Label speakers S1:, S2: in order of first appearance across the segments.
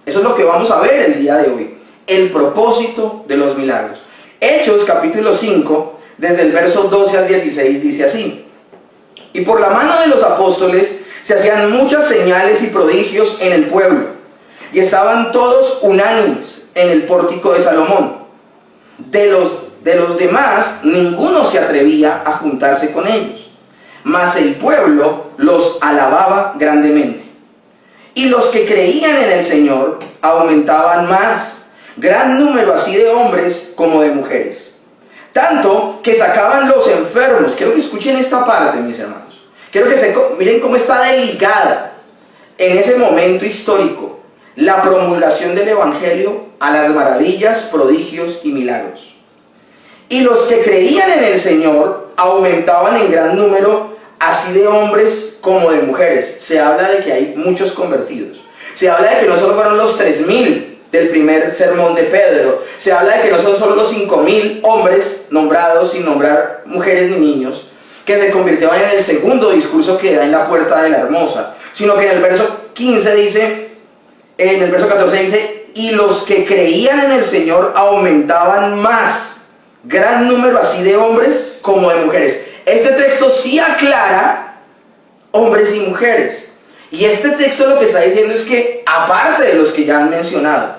S1: Eso es lo que vamos a ver el día de hoy. El propósito de los milagros. Hechos capítulo 5, desde el verso 12 al 16, dice así: y por la mano de los apóstoles se hacían muchas señales y prodigios en el pueblo, y estaban todos unánimes en el pórtico de Salomón. De los demás, ninguno se atrevía a juntarse con ellos, mas el pueblo los alababa grandemente. Y los que creían en el Señor aumentaban más, gran número así de hombres como de mujeres. Tanto que sacaban los enfermos. Quiero que escuchen esta parte, mis hermanos. Quiero que miren cómo está deligada en ese momento histórico la promulgación del Evangelio a las maravillas, prodigios y milagros. Y los que creían en el Señor aumentaban en gran número, así de hombres como de mujeres. Se habla de que hay muchos convertidos. Se habla de que no solo fueron los 3,000 del primer sermón de Pedro. Se habla de que no son solo los 5,000 hombres nombrados, sin nombrar mujeres ni niños, que se convirtieron en el segundo discurso que da en la puerta de la Hermosa, sino que en el verso 15 dice, en el verso 14 dice, y los que creían en el Señor aumentaban más, gran número así de hombres como de mujeres. Este texto sí aclara hombres y mujeres. Y este texto lo que está diciendo es que, aparte de los que ya han mencionado,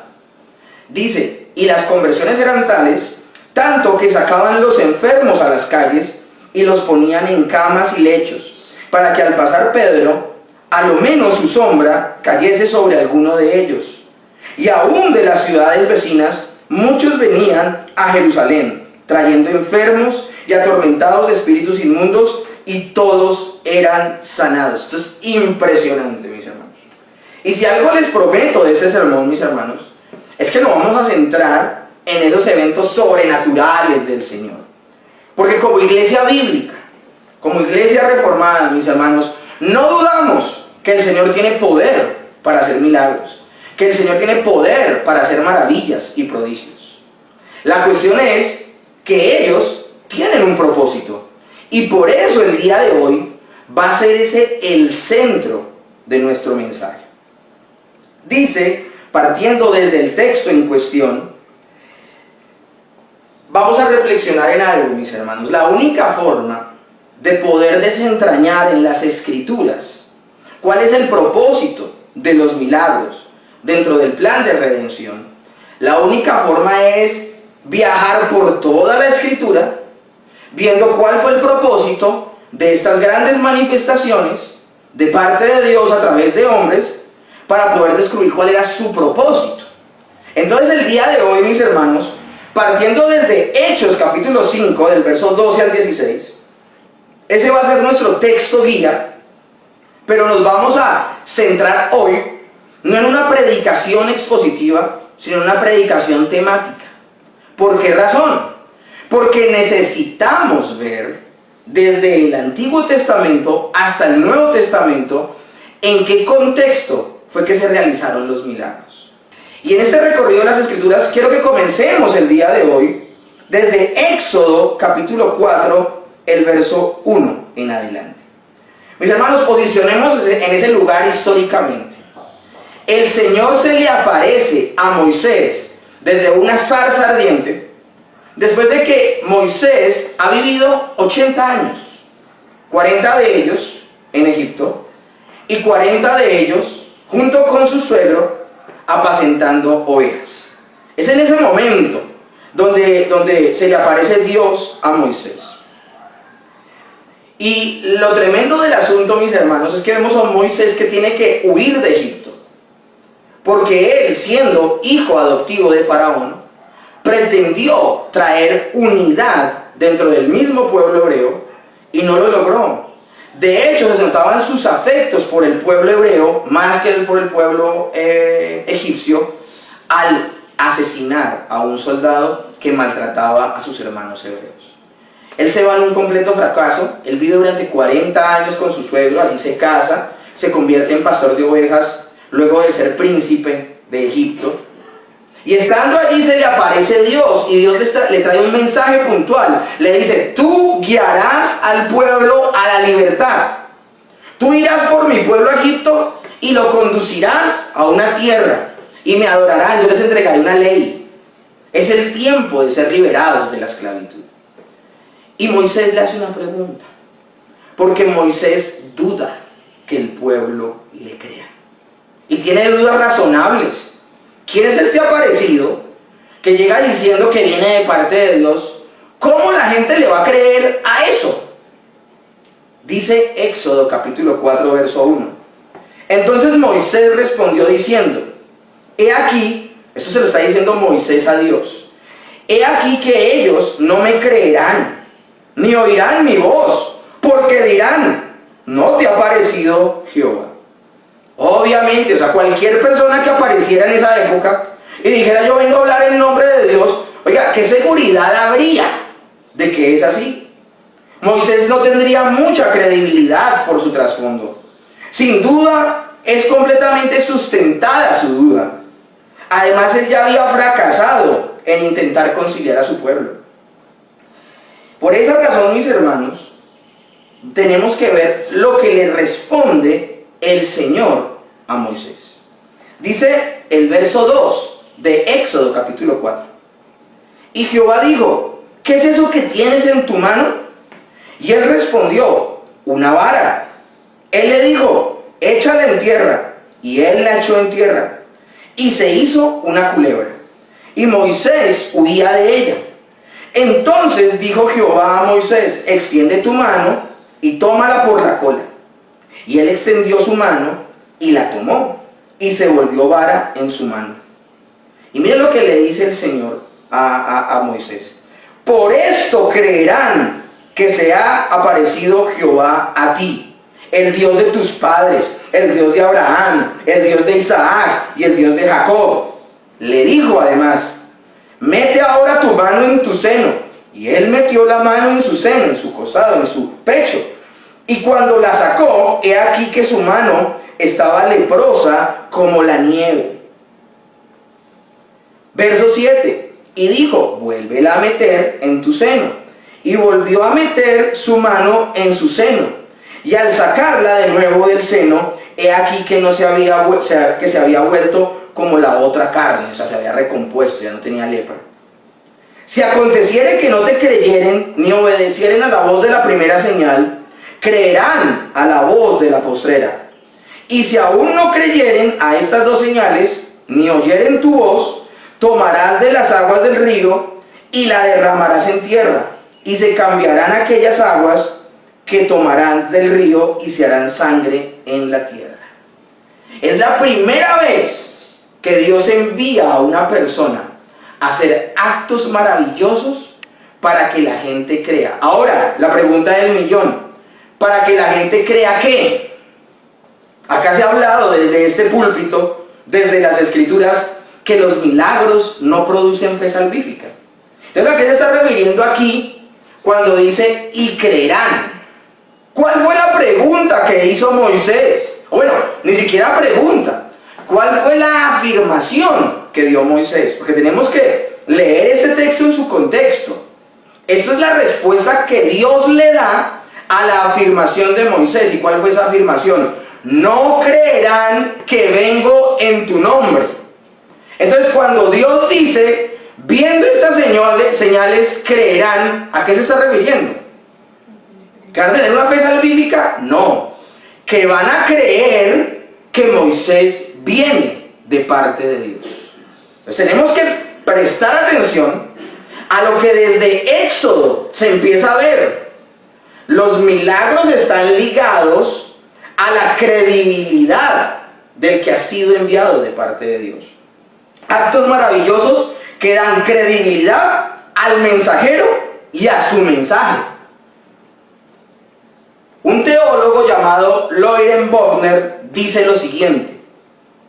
S1: dice, y las conversiones eran tales, tanto que sacaban los enfermos a las calles y los ponían en camas y lechos, para que al pasar Pedro, a lo menos su sombra cayese sobre alguno de ellos. Y aún de las ciudades vecinas, muchos venían a Jerusalén, trayendo enfermos y atormentados de espíritus inmundos, y todos eran sanados. Esto es impresionante, mis hermanos. Y si algo les prometo de este sermón, mis hermanos, es que nos vamos a centrar en esos eventos sobrenaturales del Señor. Porque como iglesia bíblica, como iglesia reformada, mis hermanos, no dudamos que el Señor tiene poder para hacer milagros, que el Señor tiene poder para hacer maravillas y prodigios. La cuestión es que ellos tienen un propósito, y por eso el día de hoy va a ser ese el centro de nuestro mensaje. Dice, partiendo desde el texto en cuestión, vamos a reflexionar en algo, mis hermanos. La única forma de poder desentrañar en las Escrituras cuál es el propósito de los milagros dentro del plan de redención, la única forma es viajar por toda la Escritura, viendo cuál fue el propósito de estas grandes manifestaciones de parte de Dios a través de hombres, para poder descubrir cuál era su propósito. Entonces el día de hoy, mis hermanos, partiendo desde Hechos capítulo 5, del verso 12 al 16, ese va a ser nuestro texto guía, pero nos vamos a centrar hoy no en una predicación expositiva, sino en una predicación temática. ¿Por qué razón? Porque necesitamos ver desde el Antiguo Testamento hasta el Nuevo Testamento en qué contexto fue que se realizaron los milagros. Y en este recorrido de las Escrituras quiero que comencemos el día de hoy desde Éxodo capítulo 4, el verso 1 en adelante. Mis hermanos, posicionemos en ese lugar históricamente. El Señor se le aparece a Moisés desde una zarza ardiente, después de que Moisés ha vivido 80 años, 40 de ellos en Egipto y 40 de ellos junto con su suegro apacentando ovejas. Es en ese momento donde se le aparece Dios a Moisés. Y lo tremendo del asunto, mis hermanos, es que vemos a Moisés que tiene que huir de Egipto, porque él, siendo hijo adoptivo de Faraón, pretendió traer unidad dentro del mismo pueblo hebreo y no lo logró. De hecho, se sentaban sus afectos por el pueblo hebreo más que por el pueblo egipcio, al asesinar a un soldado que maltrataba a sus hermanos hebreos. Él se va en un completo fracaso. Él vive durante 40 años con su suegro, allí se casa, se convierte en pastor de ovejas, luego de ser príncipe de Egipto. Y estando allí se le aparece Dios, y Dios le trae un mensaje puntual. Le dice: tú guiarás al pueblo a la libertad. Tú irás por mi pueblo a Egipto y lo conducirás a una tierra y me adorarán, yo les entregaré una ley. Es el tiempo de ser liberados de la esclavitud. Y Moisés le hace una pregunta, porque Moisés duda que el pueblo le crea. Y tiene dudas razonables. ¿Quién es este aparecido que llega diciendo que viene de parte de Dios? ¿Cómo la gente le va a creer a eso? Dice Éxodo capítulo 4 verso 1. Entonces Moisés respondió diciendo, he aquí, esto se lo está diciendo Moisés a Dios, he aquí que ellos no me creerán, ni oirán mi voz, porque dirán, no te ha parecido Jehová. Obviamente, o sea, cualquier persona que apareciera en esa época y dijera, yo vengo a hablar en nombre de Dios, oiga, ¿qué seguridad habría de que es así? Moisés no tendría mucha credibilidad por su trasfondo. Sin duda, es completamente sustentada su duda. Además, él ya había fracasado en intentar conciliar a su pueblo. Por esa razón, mis hermanos, tenemos que ver lo que le responde el Señor a Moisés. Dice el verso 2 de Éxodo capítulo 4. Y Jehová dijo, ¿qué es eso que tienes en tu mano? Y él respondió, una vara. Él le dijo, échala en tierra. Y él la echó en tierra. Y se hizo una culebra. Y Moisés huía de ella. Entonces dijo Jehová a Moisés, extiende tu mano y tómala por la cola. Y él extendió su mano y la tomó. Y se volvió vara en su mano. Y miren lo que le dice el Señor a Moisés. Por esto creerán que se ha aparecido Jehová a ti, el Dios de tus padres, el Dios de Abraham, el Dios de Isaac y el Dios de Jacob. Le dijo además, mete ahora tu mano en tu seno. Y él metió la mano en su seno, en su costado, en su pecho. Y cuando la sacó, he aquí que su mano estaba leprosa como la nieve. Verso 7. Y dijo, vuélvela a meter en tu seno. Y volvió a meter su mano en su seno. Y al sacarla de nuevo del seno, he aquí que se había vuelto como la otra carne, o sea, se había recompuesto, ya no tenía lepra. Si aconteciere que no te creyeren, ni obedecieren a la voz de la primera señal, creerán a la voz de la postrera. Y si aún no creyeren a estas dos señales, ni oyeren tu voz, tomarás de las aguas del río y la derramarás en tierra. Y se cambiarán aquellas aguas que tomarás del río y se harán sangre en la tierra. Es la primera vez que Dios envía a una persona a hacer actos maravillosos para que la gente crea. Ahora, la pregunta del millón, ¿para que la gente crea qué? Acá se ha hablado desde este púlpito, desde las Escrituras, que los milagros no producen fe salvífica. Entonces, ¿a qué se está refiriendo aquí cuando dice, y creerán? ¿Cuál fue la pregunta que hizo Moisés? O bueno, ni siquiera pregunta. ¿Cuál fue la afirmación que dio Moisés? Porque tenemos que leer este texto en su contexto. Esto es la respuesta que Dios le da a la afirmación de Moisés. ¿Y cuál fue esa afirmación? No creerán que vengo en tu nombre. Entonces, cuando Dios dice, viendo estas señales, creerán, ¿a qué se está refiriendo? ¿Que van a tener una fe salvífica? No. Que van a creer que Moisés viene de parte de Dios. Entonces tenemos que prestar atención a lo que desde Éxodo se empieza a ver. Los milagros están ligados a la credibilidad del que ha sido enviado de parte de Dios. Actos maravillosos que dan credibilidad al mensajero y a su mensaje. Un teólogo llamado Loren Bogner dice lo siguiente: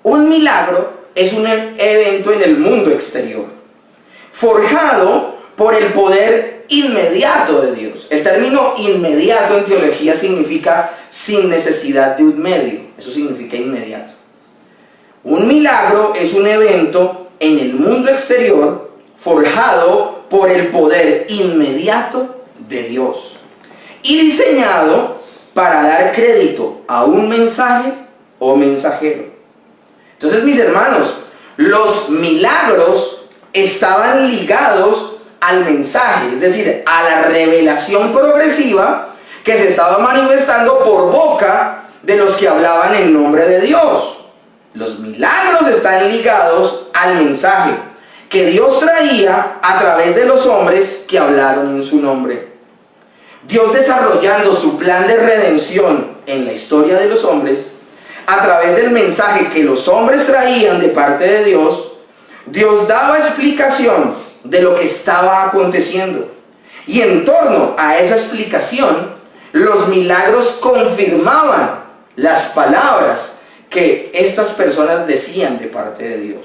S1: un milagro es un evento en el mundo exterior, forjado por el poder inmediato de Dios. El término inmediato en teología significa sin necesidad de un medio. Eso significa inmediato. Un milagro es un evento en el mundo exterior forjado por el poder inmediato de Dios y diseñado para dar crédito a un mensaje o mensajero. Entonces, mis hermanos, los milagros estaban ligados al mensaje, es decir, a la revelación progresiva que se estaba manifestando por boca de los que hablaban en nombre de Dios. Los milagros están ligados al mensaje que Dios traía a través de los hombres que hablaron en su nombre. Dios desarrollando su plan de redención en la historia de los hombres, a través del mensaje que los hombres traían de parte de Dios, Dios daba explicación de lo que estaba aconteciendo. Y en torno a esa explicación, los milagros confirmaban las palabras que estas personas decían de parte de Dios.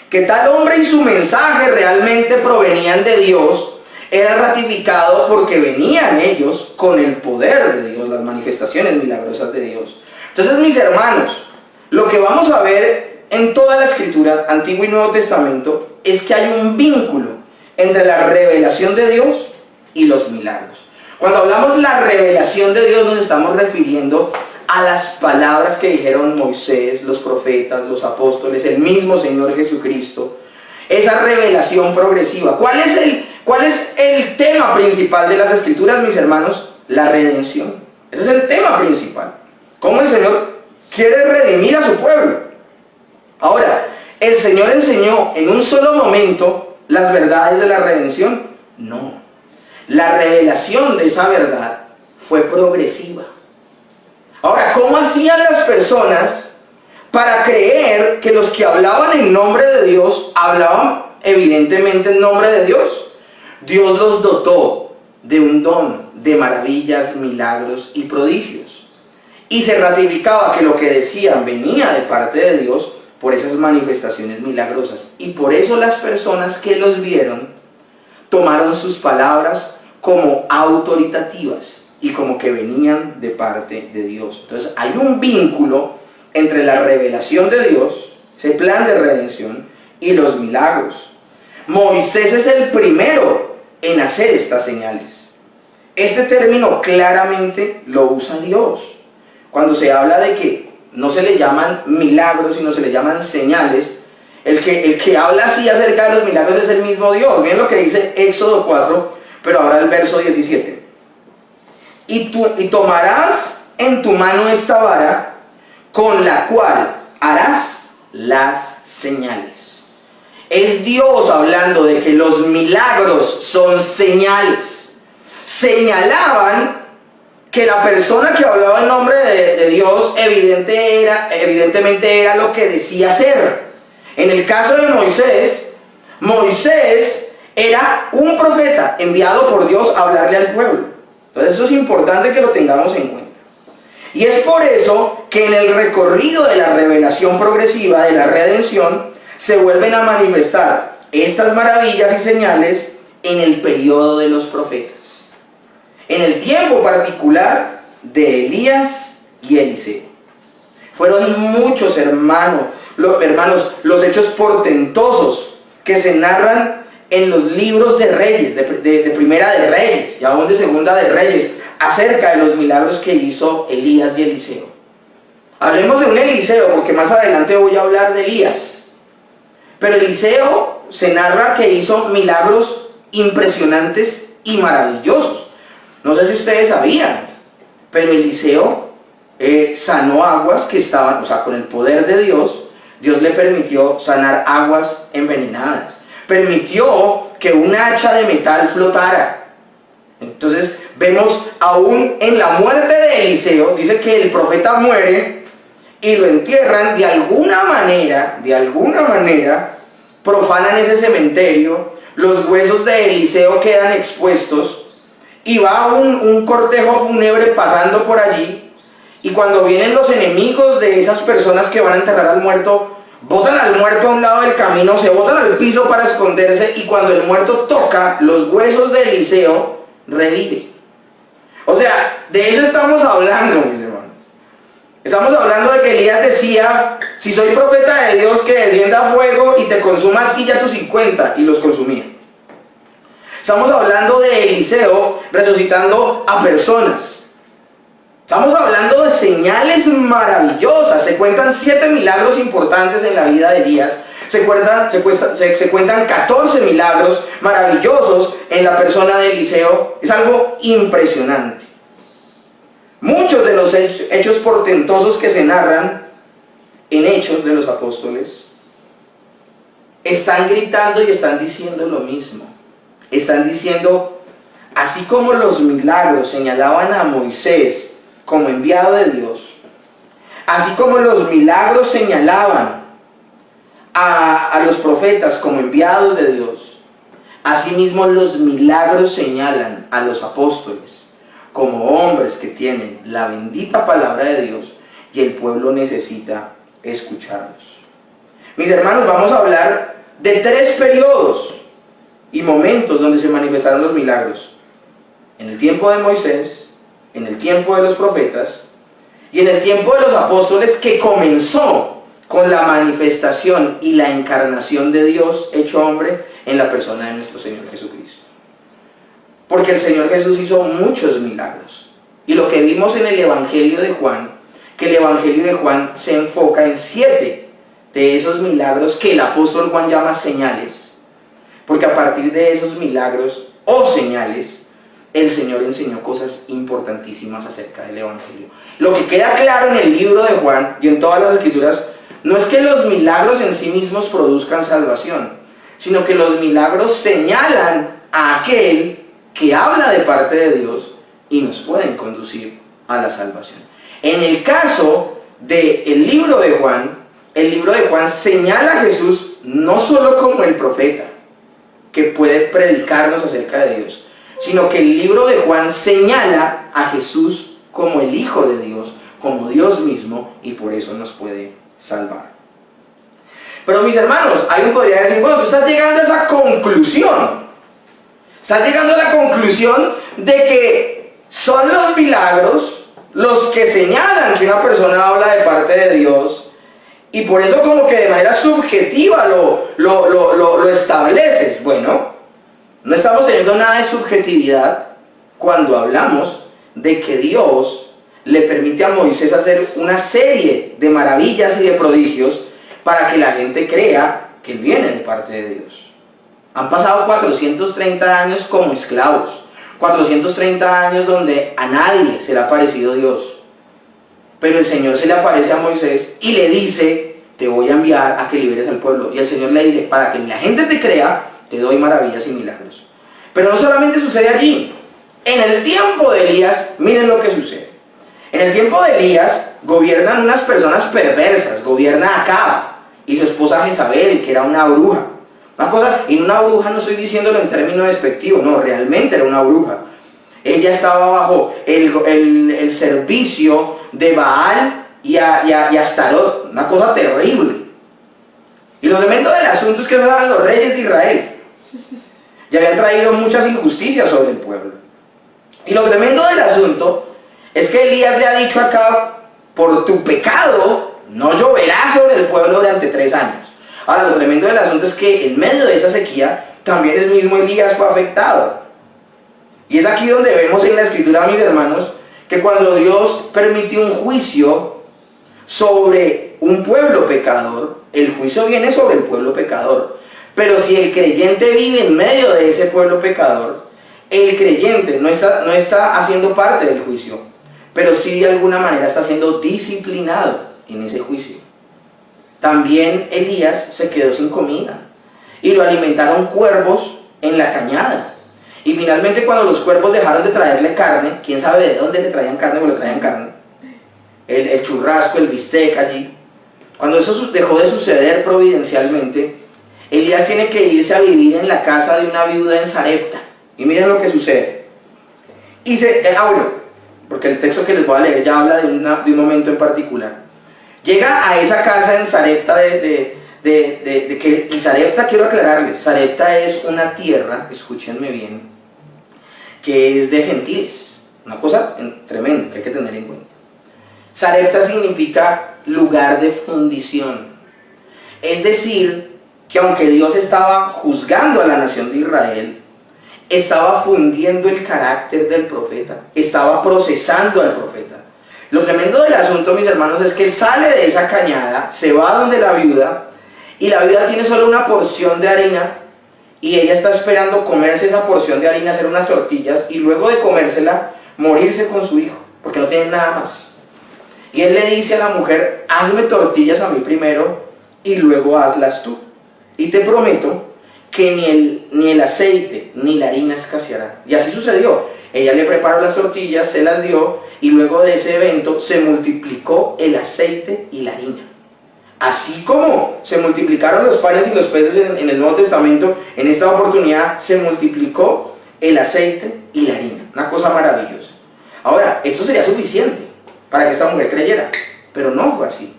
S1: Que tal hombre y su mensaje realmente provenían de Dios era ratificado porque venían ellos con el poder de Dios, las manifestaciones milagrosas de Dios. Entonces, mis hermanos, lo que vamos a ver en toda la Escritura, Antiguo y Nuevo Testamento, es que hay un vínculo entre la revelación de Dios y los milagros. Cuando hablamos de la revelación de Dios, nos estamos refiriendo a las palabras que dijeron Moisés, los profetas, los apóstoles, el mismo Señor Jesucristo. Esa revelación progresiva. ¿Cuál es el tema principal de las Escrituras, mis hermanos? La redención. Ese es el tema principal. ¿Cómo el Señor quiere redimir a su pueblo? Ahora, ¿el Señor enseñó en un solo momento las verdades de la redención? No. La revelación de esa verdad fue progresiva. Ahora, ¿cómo hacían las personas para creer que los que hablaban en nombre de Dios hablaban evidentemente en nombre de Dios? Dios los dotó de un don de maravillas, milagros y prodigios. Y se ratificaba que lo que decían venía de parte de Dios por esas manifestaciones milagrosas. Y por eso las personas que los vieron tomaron sus palabras como autoritativas y como que venían de parte de Dios. Entonces hay un vínculo entre la revelación de Dios, ese plan de redención, y los milagros. Moisés es el primero en hacer estas señales. Este término claramente lo usa Dios. Cuando se habla de que no se le llaman milagros, sino se le llaman señales, el que habla así acerca de los milagros es el mismo Dios. Miren lo que dice Éxodo 4, pero ahora el verso 17. Y tomarás en tu mano esta vara, con la cual harás las señales. Es Dios hablando de que los milagros son señales. Señalaban que la persona que hablaba en nombre de Dios evidentemente era lo que decía ser. En el caso de Moisés, Moisés era un profeta enviado por Dios a hablarle al pueblo. Entonces eso es importante que lo tengamos en cuenta. Y es por eso que en el recorrido de la revelación progresiva de la redención se vuelven a manifestar estas maravillas y señales en el periodo de los profetas. En el tiempo particular de Elías y Eliseo. Fueron muchos hermanos, los hechos portentosos que se narran en los libros de Reyes, de Primera de Reyes y aún de Segunda de Reyes, acerca de los milagros que hizo Elías y Eliseo. Hablemos de un Eliseo, porque más adelante voy a hablar de Elías. Pero Eliseo se narra que hizo milagros impresionantes y maravillosos. No sé si ustedes sabían, pero Eliseo sanó aguas que estaban, con el poder de Dios, Dios le permitió sanar aguas envenenadas. Permitió que un hacha de metal flotara. Entonces vemos aún en la muerte de Eliseo, dice que el profeta muere y lo entierran de alguna manera, profanan ese cementerio, los huesos de Eliseo quedan expuestos y va un cortejo fúnebre pasando por allí, y cuando vienen los enemigos de esas personas que van a enterrar al muerto, botan al muerto a un lado del camino, se botan al piso para esconderse, y cuando el muerto toca los huesos de Eliseo, revive. O sea, de eso estamos hablando, mis hermanos. Estamos hablando de que Elías decía: si soy profeta de Dios, que descienda fuego y te consuma a ti y a tus 50, y los consumía. Estamos hablando de Eliseo resucitando a personas. Estamos hablando de señales maravillosas. Se cuentan 7 milagros importantes en la vida de Elías. Se cuentan 14 milagros maravillosos en la persona de Eliseo. Es algo impresionante. Muchos de los hechos portentosos que se narran en Hechos de los Apóstoles están gritando y están diciendo lo mismo. Están diciendo, así como los milagros señalaban a Moisés como enviado de Dios, así como los milagros señalaban a los profetas como enviados de Dios, asimismo los milagros señalan a los apóstoles como hombres que tienen la bendita palabra de Dios y el pueblo necesita escucharlos. Mis hermanos, vamos a hablar de 3 periodos y momentos donde se manifestaron los milagros: en el tiempo de Moisés, en el tiempo de los profetas y en el tiempo de los apóstoles, que comenzó con la manifestación y la encarnación de Dios hecho hombre en la persona de nuestro Señor Jesucristo. Porque el Señor Jesús hizo muchos milagros. Y lo que vimos en el Evangelio de Juan, que el Evangelio de Juan se enfoca en 7 de esos milagros que el apóstol Juan llama señales. Porque a partir de esos milagros o señales, el Señor enseñó cosas importantísimas acerca del Evangelio. Lo que queda claro en el libro de Juan y en todas las Escrituras no es que los milagros en sí mismos produzcan salvación, sino que los milagros señalan a aquel que habla de parte de Dios y nos pueden conducir a la salvación. En el caso del libro de Juan, el libro de Juan señala a Jesús no solo como el profeta que puede predicarnos acerca de Dios, sino que el libro de Juan señala a Jesús como el Hijo de Dios, como Dios mismo, y por eso nos puede salvar. Pero mis hermanos, alguien podría decir, bueno, tú estás llegando a esa conclusión. Estás llegando a la conclusión de que son los milagros los que señalan que una persona habla de parte de Dios, y por eso como que de manera subjetiva lo estableces. Bueno, no estamos teniendo nada de subjetividad cuando hablamos de que Dios le permite a Moisés hacer una serie de maravillas y de prodigios para que la gente crea que él viene de parte de Dios. Han pasado 430 años como esclavos, 430 años donde a nadie se le ha parecido Dios. Pero el Señor se le aparece a Moisés y le dice, te voy a enviar a que liberes al pueblo. Y el Señor le dice, para que la gente te crea, te doy maravillas y milagros. Pero no solamente sucede allí. En el tiempo de Elías, miren lo que sucede. En el tiempo de Elías gobiernan unas personas perversas. Gobierna Acab y su esposa Jezabel, que era una bruja. Una cosa, y una bruja no estoy diciéndolo en términos despectivos, no, realmente era una bruja. Ella estaba bajo el servicio de Baal y Astarot, una cosa terrible. Y lo tremendo del asunto es que eran los reyes de Israel. Y habían traído muchas injusticias sobre el pueblo. Y lo tremendo del asunto es que Elías le ha dicho a Acab, por tu pecado no lloverá sobre el pueblo durante 3 años. Ahora, lo tremendo del asunto es que en medio de esa sequía, también el mismo Elías fue afectado. Y es aquí donde vemos en la Escritura, mis hermanos, que cuando Dios permite un juicio sobre un pueblo pecador, el juicio viene sobre el pueblo pecador. Pero si el creyente vive en medio de ese pueblo pecador, el creyente no está haciendo parte del juicio, pero sí de alguna manera está siendo disciplinado en ese juicio. También Elías se quedó sin comida y lo alimentaron cuervos en la cañada. Y finalmente, cuando los cuervos dejaron de traerle carne, quién sabe de dónde le traían carne, pero le traían carne, el churrasco, el bistec allí. Cuando eso dejó de suceder providencialmente, Elías tiene que irse a vivir en la casa de una viuda en Sarepta. Y miren lo que sucede. Porque el texto que les voy a leer ya habla de un momento en particular. Llega a esa casa en Sarepta y Sarepta, quiero aclararles, Sarepta es una tierra, escúchenme bien, que es de gentiles. Una cosa tremenda que hay que tener en cuenta. Sarepta significa lugar de fundición. Es decir, que aunque Dios estaba juzgando a la nación de Israel, estaba fundiendo el carácter del profeta, estaba procesando al profeta. Lo tremendo del asunto, mis hermanos, es que él sale de esa cañada, se va donde la viuda, y la viuda tiene solo una porción de harina, y ella está esperando comerse esa porción de harina, hacer unas tortillas, y luego de comérsela, morirse con su hijo, porque no tienen nada más. Y él le dice a la mujer, hazme tortillas a mí primero, y luego hazlas tú. Y te prometo que ni el aceite ni la harina escasearán. Y así sucedió. Ella le preparó las tortillas, se las dio, y luego de ese evento se multiplicó el aceite y la harina. Así como se multiplicaron los panes y los peces en el Nuevo Testamento, en esta oportunidad se multiplicó el aceite y la harina. Una cosa maravillosa. Ahora, esto sería suficiente para que esta mujer creyera, pero no fue así.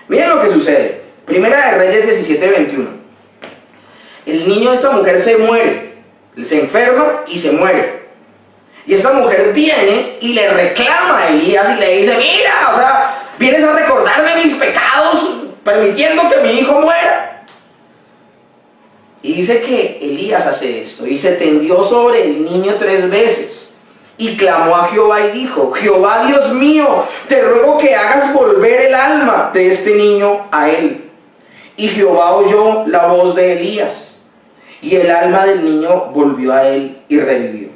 S1: Miren lo que sucede. Primera de Reyes 17:21. El niño de esta mujer se muere, se enferma y se muere. Y esta mujer viene y le reclama a Elías y le dice, mira, o sea, vienes a recordarme mis pecados permitiendo que mi hijo muera. Y dice que Elías hace esto y se tendió sobre el niño 3 veces y clamó a Jehová y dijo, Jehová Dios mío, te ruego que hagas volver el alma de este niño a él. Y Jehová oyó la voz de Elías y el alma del niño volvió a él y revivió.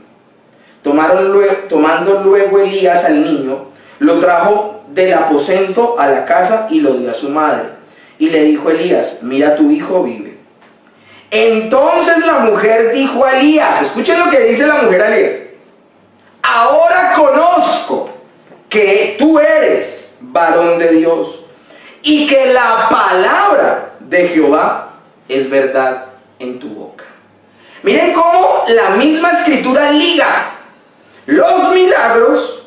S1: Tomando luego Elías al niño, lo trajo del aposento a la casa y lo dio a su madre. Y le dijo Elías, mira, tu hijo vive. Entonces la mujer dijo a Elías, escuchen lo que dice la mujer a Elías, ahora conozco que tú eres varón de Dios y que la palabra de Jehová es verdad en tu boca. Miren cómo la misma escritura liga los milagros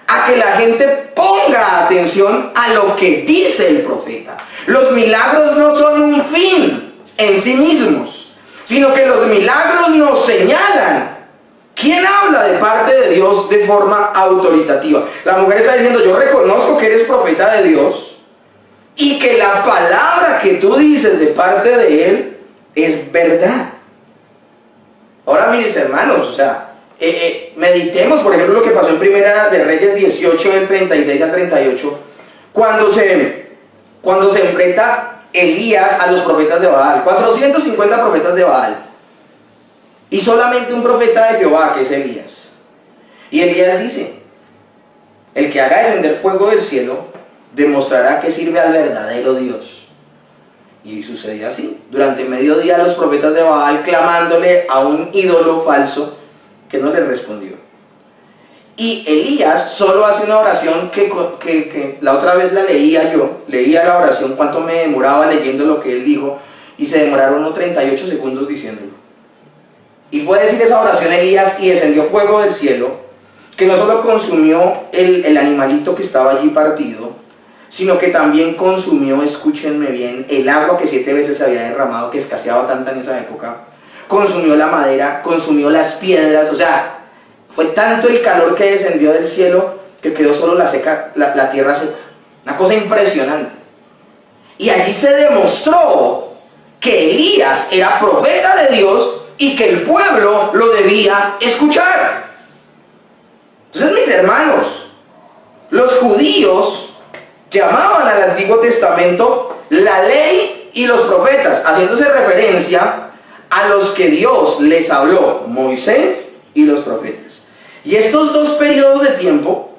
S1: a que la gente ponga atención a lo que dice el profeta. Los milagros no son un fin en sí mismos, sino que los milagros nos señalan quién habla de parte de Dios de forma autoritativa. La mujer está diciendo, yo reconozco que eres profeta de Dios y que la palabra que tú dices de parte de Él es verdad. Ahora, mis hermanos, o sea, meditemos, por ejemplo, lo que pasó en Primera de Reyes 18, del 36 al 38, cuando se enfrenta Elías a los profetas de Baal, 450 profetas de Baal, y solamente un profeta de Jehová, que es Elías. Y Elías dice, el que haga descender fuego del cielo, demostrará que sirve al verdadero Dios. Y sucedió así, durante mediodía los profetas de Baal clamándole a un ídolo falso, que no le respondió. Y Elías solo hace una oración que la otra vez la leía yo, leía la oración, cuánto me demoraba leyendo lo que él dijo, y se demoraron unos 38 segundos diciéndolo. Y fue decir esa oración Elías y descendió fuego del cielo, que no solo consumió el animalito que estaba allí partido, sino que también consumió, escúchenme bien, el agua que 7 veces se había derramado, que escaseaba tanta en esa época, consumió la madera, consumió las piedras, o sea, fue tanto el calor que descendió del cielo que quedó solo la tierra seca. Una cosa impresionante. Y allí se demostró que Elías era profeta de Dios y que el pueblo lo debía escuchar. Entonces, mis hermanos, los judíos llamaban al Antiguo Testamento la ley y los profetas, haciéndose referencia a los que Dios les habló, Moisés y los profetas. Y estos dos periodos de tiempo,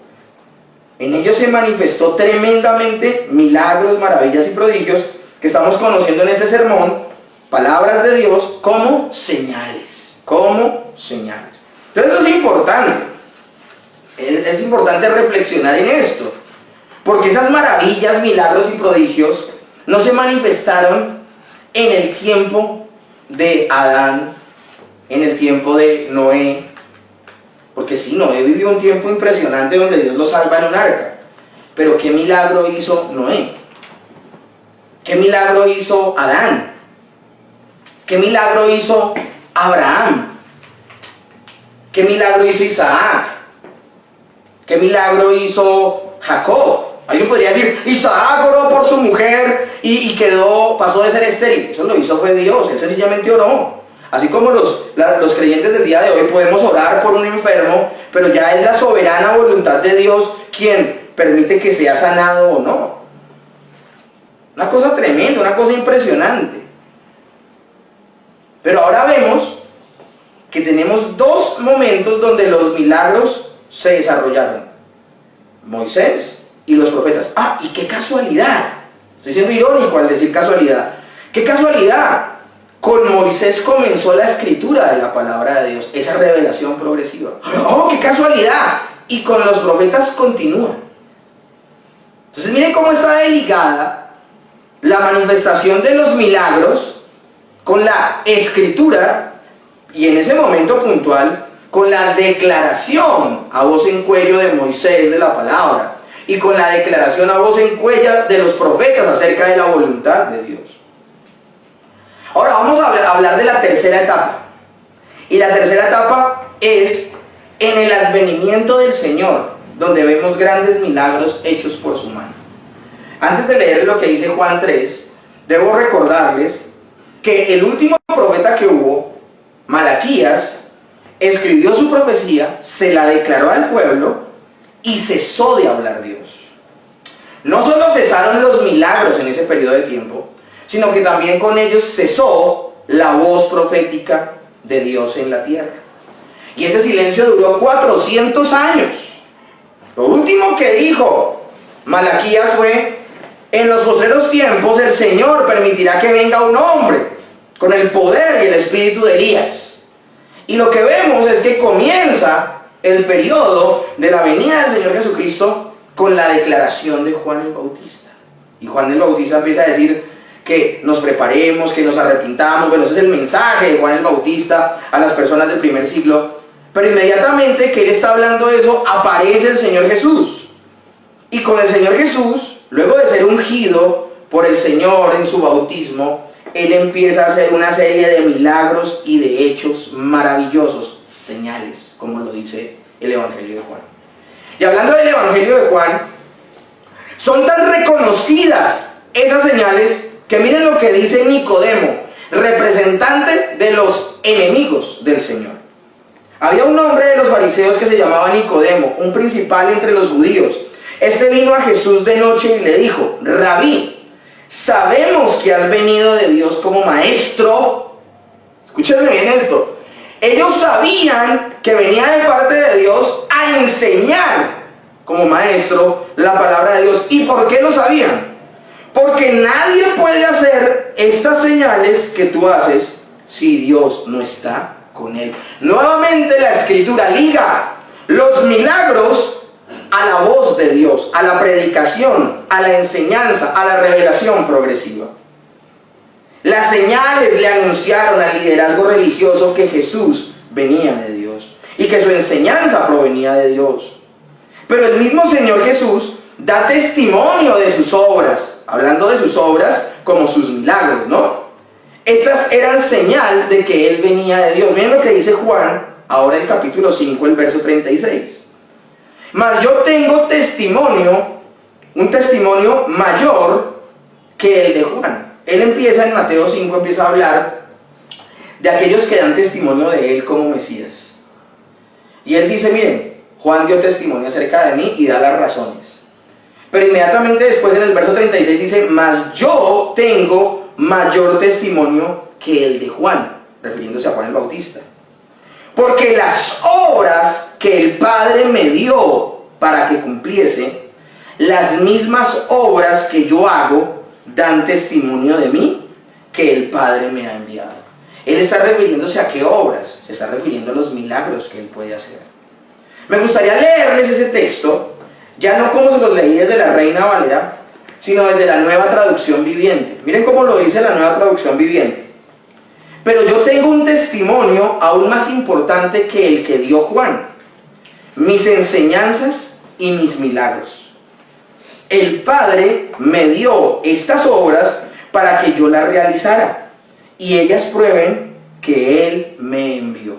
S1: en ellos se manifestó tremendamente milagros, maravillas y prodigios que estamos conociendo en este sermón, palabras de Dios como señales, Entonces eso es importante. Es importante reflexionar en esto, porque esas maravillas, milagros y prodigios no se manifestaron en el tiempo de Adán, en el tiempo de Noé, porque sí, Noé vivió un tiempo impresionante donde Dios lo salva en un arca, pero ¿qué milagro hizo Noé? ¿Qué milagro hizo Adán? ¿Qué milagro hizo Abraham? ¿Qué milagro hizo Isaac? ¿Qué milagro hizo Jacob? Alguien podría decir, Isaac oró por su mujer y pasó de ser estéril. Eso lo hizo fue Dios, él sencillamente oró. Así como los creyentes del día de hoy podemos orar por un enfermo, pero ya es la soberana voluntad de Dios quien permite que sea sanado o no. Una cosa tremenda, una cosa impresionante. Pero ahora vemos que tenemos dos momentos donde los milagros se desarrollaron: Moisés y los profetas. Y qué casualidad. Estoy siendo irónico al decir casualidad. ¡Qué casualidad! Con Moisés comenzó la escritura de la palabra de Dios, esa revelación progresiva. ¡Oh, qué casualidad! Y con los profetas continúa. Entonces miren cómo está ligada la manifestación de los milagros con la escritura, y en ese momento puntual con la declaración a voz en cuello de Moisés de la palabra, y con la declaración a voz en cuello de los profetas acerca de la voluntad de Dios. Ahora vamos a hablar de la tercera etapa. Y la tercera etapa es en el advenimiento del Señor, donde vemos grandes milagros hechos por su mano. Antes de leer lo que dice Juan 3, debo recordarles que el último profeta que hubo, Malaquías, escribió su profecía, se la declaró al pueblo y cesó de hablar Dios. No solo cesaron los milagros en ese periodo de tiempo, sino que también con ellos cesó la voz profética de Dios en la tierra. Y ese silencio duró 400 años. Lo último que dijo Malaquías fue: en los postreros tiempos el Señor permitirá que venga un hombre con el poder y el espíritu de Elías. Y lo que vemos es que comienza el periodo de la venida del Señor Jesucristo con la declaración de Juan el Bautista. Y Juan el Bautista empieza a decir que nos preparemos, que nos arrepintamos. Bueno, ese es el mensaje de Juan el Bautista a las personas del primer siglo. Pero inmediatamente que él está hablando de eso, aparece el Señor Jesús. Y con el Señor Jesús, luego de ser ungido por el Señor en su bautismo, él empieza a hacer una serie de milagros y de hechos maravillosos, señales, como lo dice el Evangelio de Juan. Y hablando del Evangelio de Juan, son tan reconocidas esas señales que miren lo que dice Nicodemo, representante de los enemigos del Señor. Había un hombre de los fariseos que se llamaba Nicodemo, un principal entre los judíos. Este vino a Jesús de noche y le dijo: Rabí, sabemos que has venido de Dios como maestro. Escúchenme bien esto. Ellos sabían que venía de parte de Dios a enseñar como maestro la palabra de Dios. ¿Y por qué lo sabían? Porque nadie puede hacer estas señales que tú haces si Dios no está con él. Nuevamente la escritura liga los milagros a la voz de Dios, a la predicación, a la enseñanza, a la revelación progresiva. Las señales le anunciaron al liderazgo religioso que Jesús venía de Dios y que su enseñanza provenía de Dios. Pero el mismo Señor Jesús da testimonio de sus obras, hablando de sus obras como sus milagros, ¿no? Estas eran señal de que Él venía de Dios. Miren lo que dice Juan, ahora en capítulo 5, el verso 36. Mas yo tengo testimonio, un testimonio mayor que el de Juan. Él empieza en Mateo 5, empieza a hablar de aquellos que dan testimonio de Él como Mesías. Y Él dice, miren, Juan dio testimonio acerca de mí y da las razones. Pero inmediatamente después en el verso 36 dice, mas yo tengo mayor testimonio que el de Juan, refiriéndose a Juan el Bautista. Porque las obras que el Padre me dio para que cumpliese, las mismas obras que yo hago, dan testimonio de mí, que el Padre me ha enviado. Él está refiriéndose a qué obras, se está refiriendo a los milagros que Él puede hacer. Me gustaría leerles ese texto, ya no como se los leí desde la Reina Valera, sino desde la Nueva Traducción Viviente. Miren cómo lo dice la Nueva Traducción Viviente. Pero yo tengo un testimonio aún más importante que el que dio Juan, mis enseñanzas y mis milagros. El Padre me dio estas obras para que yo las realizara, y ellas prueben que Él me envió.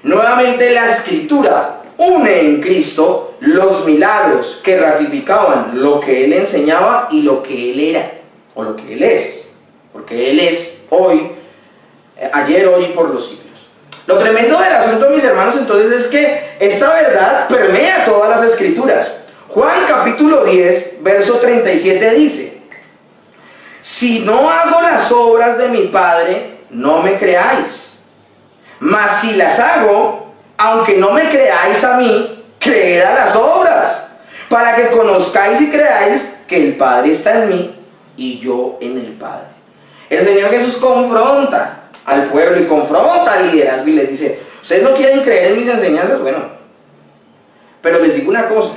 S1: Nuevamente la Escritura une en Cristo los milagros que ratificaban lo que Él enseñaba y lo que Él era, o lo que Él es, porque Él es hoy, ayer, hoy y por los siglos. Lo tremendo del asunto, mis hermanos, entonces es que esta verdad permea todas las Escrituras. Juan capítulo 10, verso 37 dice: si no hago las obras de mi Padre, no me creáis. Mas si las hago, aunque no me creáis a mí, creed a las obras, para que conozcáis y creáis que el Padre está en mí y yo en el Padre. El Señor Jesús confronta al pueblo y confronta al liderazgo y les dice: ustedes no quieren creer en mis enseñanzas, bueno, pero les digo una cosa,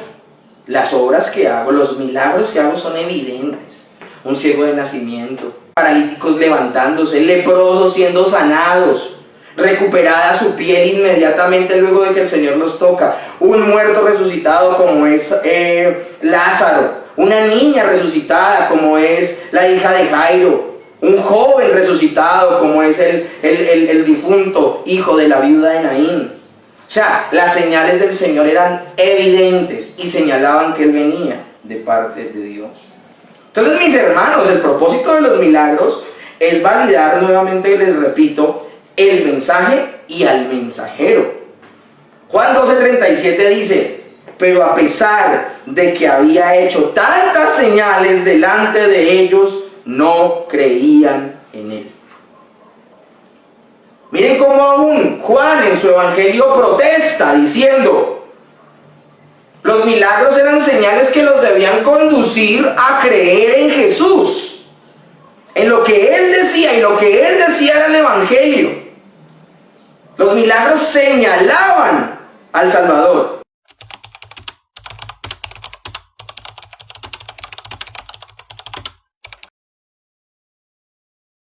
S1: las obras que hago, los milagros que hago son evidentes. Un ciego de nacimiento, paralíticos levantándose, leprosos siendo sanados, recuperada su piel inmediatamente luego de que el Señor los toca, un muerto resucitado como es Lázaro, una niña resucitada como es la hija de Jairo, un joven resucitado como es el difunto hijo de la viuda de Naín. O sea, las señales del Señor eran evidentes y señalaban que Él venía de parte de Dios. Entonces, mis hermanos, el propósito de los milagros es validar nuevamente, les repito, el mensaje y al mensajero. Juan 12:37 dice: pero a pesar de que había hecho tantas señales delante de ellos, no creían en Él. Miren cómo aún Juan en su evangelio protesta diciendo: los milagros eran señales que los debían conducir a creer en Jesús, en lo que Él decía, y lo que Él decía era el evangelio. Los milagros señalaban al Salvador.